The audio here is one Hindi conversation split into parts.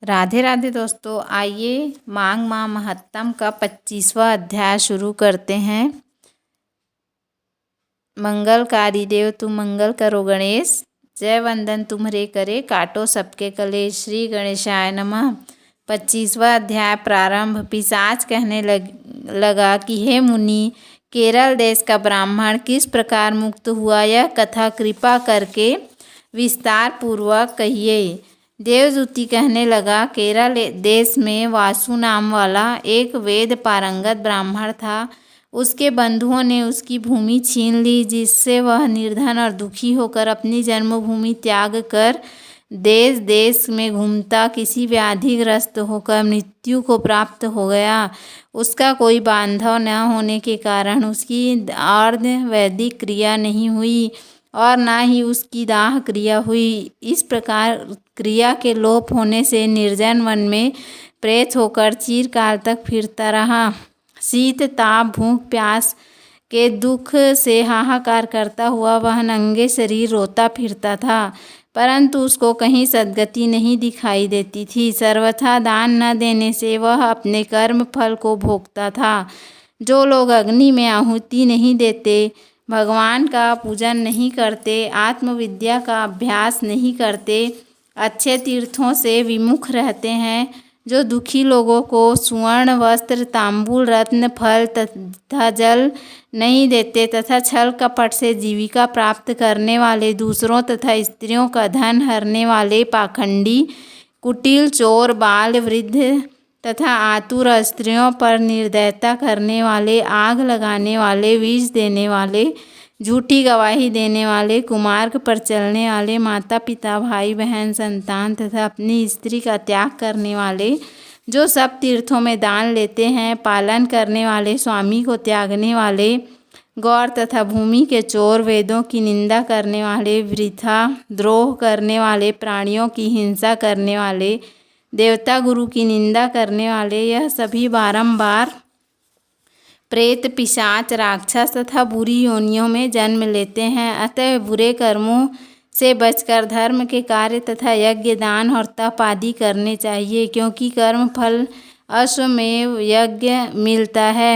राधे राधे दोस्तों, आइए मांग मां महत्तम का 25वां अध्याय शुरू करते हैं। मंगलकारी देव तुम मंगल करो गणेश, जय वंदन तुम्हरे करे काटो सबके कलेश। श्री गणेशाय नमः। 25वां अध्याय प्रारंभ। पिशाच कहने लगा कि हे मुनि, केरल देश का ब्राह्मण किस प्रकार मुक्त हुआ, यह कथा कृपा करके विस्तार पूर्वक कहिए। देवदूती कहने लगा, केरल देश में वासु नाम वाला एक वेद पारंगत ब्राह्मण था। उसके बंधुओं ने उसकी भूमि छीन ली, जिससे वह निर्धन और दुखी होकर अपनी जन्मभूमि त्याग कर देश देश में घूमता किसी व्याधिग्रस्त होकर मृत्यु को प्राप्त हो गया। उसका कोई बांधव न होने के कारण उसकी अर्ध वैदिक क्रिया नहीं हुई और ना ही उसकी दाह क्रिया हुई। इस प्रकार क्रिया के लोप होने से निर्जन वन में प्रेत होकर चिरकाल तक फिरता रहा। शीत ताप भूख प्यास के दुख से हाहाकार करता हुआ वह नंगे शरीर रोता फिरता था, परंतु उसको कहीं सद्गति नहीं दिखाई देती थी। सर्वथा दान न देने से वह अपने कर्म फल को भोगता था। जो लोग अग्नि में आहुति नहीं देते, भगवान का पूजन नहीं करते, आत्मविद्या का अभ्यास नहीं करते, अच्छे तीर्थों से विमुख रहते हैं, जो दुखी लोगों को सुवर्ण वस्त्र तांबूल रत्न फल तथा जल नहीं देते तथा छल कपट से जीविका प्राप्त करने वाले, दूसरों तथा स्त्रियों का धन हरने वाले पाखंडी, कुटिल, चोर, बाल, वृद्ध तथा आतुर, स्त्रियों पर निर्दयता करने वाले, आग लगाने वाले, विष देने वाले, झूठी गवाही देने वाले, कुमार्ग पर चलने वाले, माता पिता भाई बहन संतान तथा अपनी स्त्री का त्याग करने वाले, जो सब तीर्थों में दान लेते हैं, पालन करने वाले, स्वामी को त्यागने वाले, गौर तथा भूमि के चोर, वेदों की निंदा करने वाले, वृथा द्रोह करने वाले, प्राणियों की हिंसा करने वाले, देवता गुरु की निंदा करने वाले, यह सभी बारंबार प्रेत पिशाच राक्षस तथा बुरी योनियों में जन्म लेते हैं। अतः बुरे कर्मों से बचकर धर्म के कार्य तथा यज्ञ दान और तप आदि करने चाहिए, क्योंकि कर्म फल अश्वमेव यज्ञ मिलता है।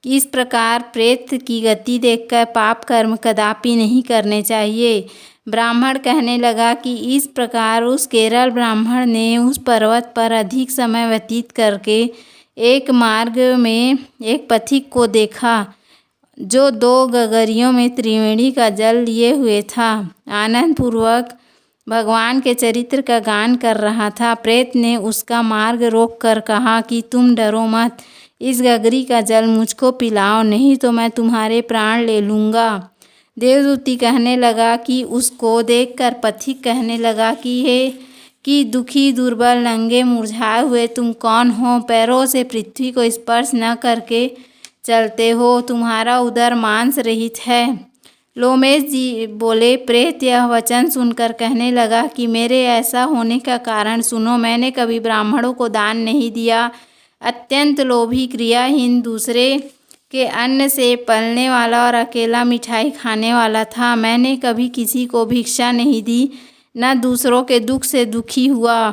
इस प्रकार प्रेत की गति देखकर पाप कर्म कदापि नहीं करने चाहिए। ब्राह्मण कहने लगा कि इस प्रकार उस केरल ब्राह्मण ने उस पर्वत पर अधिक समय व्यतीत करके एक मार्ग में एक पथिक को देखा, जो 2 गगरियों में त्रिवेणी का जल लिए हुए था। आनंद पूर्वक भगवान के चरित्र का गान कर रहा था। प्रेत ने उसका मार्ग रोक कर कहा कि तुम डरो मत, इस गगरी का जल मुझको पिलाओ, नहीं तो मैं तुम्हारे प्राण ले लूँगा। देवदूती कहने लगा कि उसको देखकर पथिक कहने लगा कि दुखी दुर्बल नंगे मुरझाए हुए तुम कौन हो? पैरों से पृथ्वी को स्पर्श न करके चलते हो, तुम्हारा उदर मांस रहित है। लोमेश जी बोले। प्रेत यह वचन सुनकर कहने लगा कि मेरे ऐसा होने का कारण सुनो। मैंने कभी ब्राह्मणों को दान नहीं दिया, अत्यंत लोभी क्रियाहीन, दूसरे के अन्न से पलने वाला और अकेला मिठाई खाने वाला था। मैंने कभी किसी को भिक्षा नहीं दी, न दूसरों के दुख से दुखी हुआ।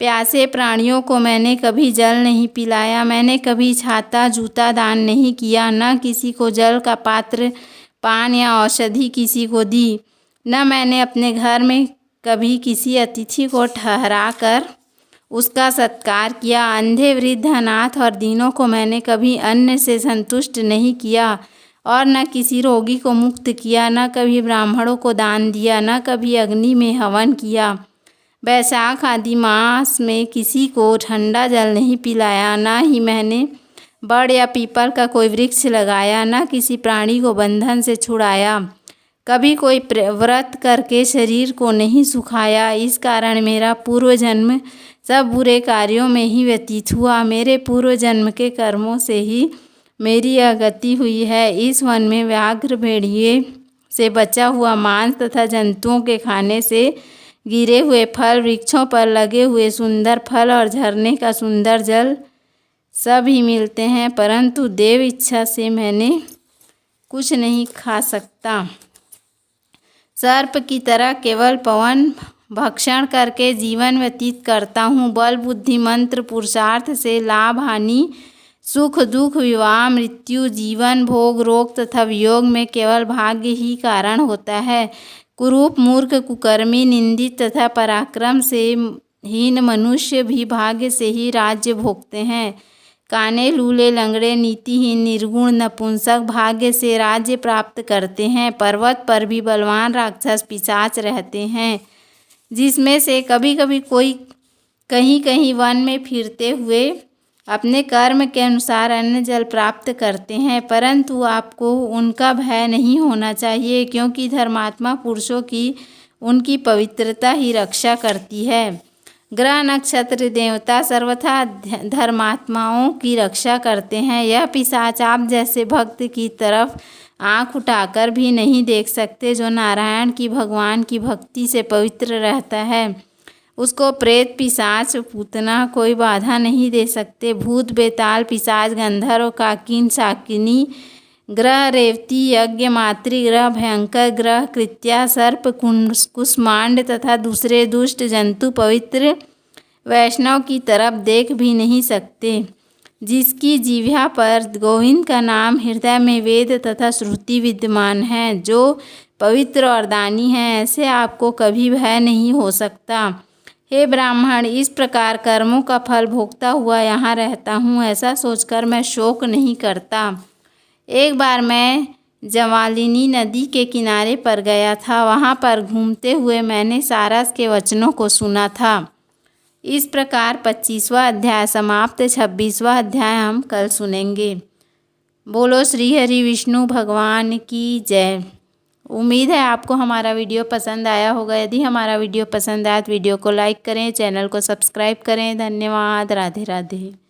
प्यासे प्राणियों को मैंने कभी जल नहीं पिलाया। मैंने कभी छाता जूता दान नहीं किया, न किसी को जल का पात्र पान या औषधि किसी को दी। न मैंने अपने घर में कभी किसी अतिथि को ठहरा कर उसका सत्कार किया। अंधे वृद्ध अनाथ और दीनों को मैंने कभी अन्न से संतुष्ट नहीं किया और न किसी रोगी को मुक्त किया। न कभी ब्राह्मणों को दान दिया, न कभी अग्नि में हवन किया। बैसाख आदि मास में किसी को ठंडा जल नहीं पिलाया। न ही मैंने बड़ या पीपल का कोई वृक्ष लगाया, न किसी प्राणी को बंधन से छुड़ाया। कभी कोई व्रत करके शरीर को नहीं सुखाया। इस कारण मेरा पूर्व जन्म सब बुरे कार्यों में ही व्यतीत हुआ। मेरे पूर्व जन्म के कर्मों से ही मेरी यह गति हुई है। इस वन में व्याघ्र भेड़िए से बचा हुआ मांस तथा जंतुओं के खाने से गिरे हुए फल, वृक्षों पर लगे हुए सुंदर फल और झरने का सुंदर जल सब ही मिलते हैं, परंतु देव इच्छा से मैंने कुछ नहीं खा सकता। सर्प की तरह केवल पवन भक्षण करके जीवन व्यतीत करता हूँ। बल बुद्धि मंत्र पुरुषार्थ से लाभ हानि सुख दुख विवाह मृत्यु जीवन भोग रोग तथा वियोग में केवल भाग्य ही कारण होता है। कुरूप मूर्ख कुकर्मी निंदित तथा पराक्रम से हीन मनुष्य भी भाग्य से ही राज्य भोगते हैं। काने लूले लंगड़े नीतिहीन निर्गुण नपुंसक भाग्य से राज्य प्राप्त करते हैं। पर्वत पर भी बलवान राक्षस पिशाच रहते हैं, जिसमें से कभी कभी कोई कहीं कहीं वन में फिरते हुए अपने कर्म के अनुसार अन्न जल प्राप्त करते हैं, परंतु आपको उनका भय नहीं होना चाहिए, क्योंकि धर्मात्मा पुरुषों की उनकी पवित्रता ही रक्षा करती है। ग्रह नक्षत्र देवता सर्वथा धर्मात्माओं की रक्षा करते हैं। यह पिशाच आप जैसे भक्त की तरफ आँख उठाकर भी नहीं देख सकते। जो नारायण की भगवान की भक्ति से पवित्र रहता है, उसको प्रेत पिशाच पूतना कोई बाधा नहीं दे सकते। भूत बेताल पिशाच गंधर्व काकिन शाकिनी ग्रह रेवती यज्ञ मातृग्रह भयंकर ग्रह कृत्या सर्प कुष्मांड तथा दूसरे दुष्ट जंतु पवित्र वैष्णव की तरफ देख भी नहीं सकते। जिसकी जिह्वा पर गोविंद का नाम हृदय में वेद तथा श्रुति विद्यमान है, जो पवित्र और दानी है, ऐसे आपको कभी भय नहीं हो सकता। हे ब्राह्मण, इस प्रकार कर्मों का फल भोगता हुआ यहाँ रहता हूँ, ऐसा सोचकर मैं शोक नहीं करता। एक बार मैं जवालिनी नदी के किनारे पर गया था। वहाँ पर घूमते हुए मैंने सारस के वचनों को सुना था। इस प्रकार 25वां अध्याय समाप्त। 26वां अध्याय हम कल सुनेंगे। बोलो श्री हरि विष्णु भगवान की जय। उम्मीद है आपको हमारा वीडियो पसंद आया होगा। यदि हमारा वीडियो पसंद आया तो वीडियो को लाइक करें, चैनल को सब्सक्राइब करें। धन्यवाद। राधे राधे।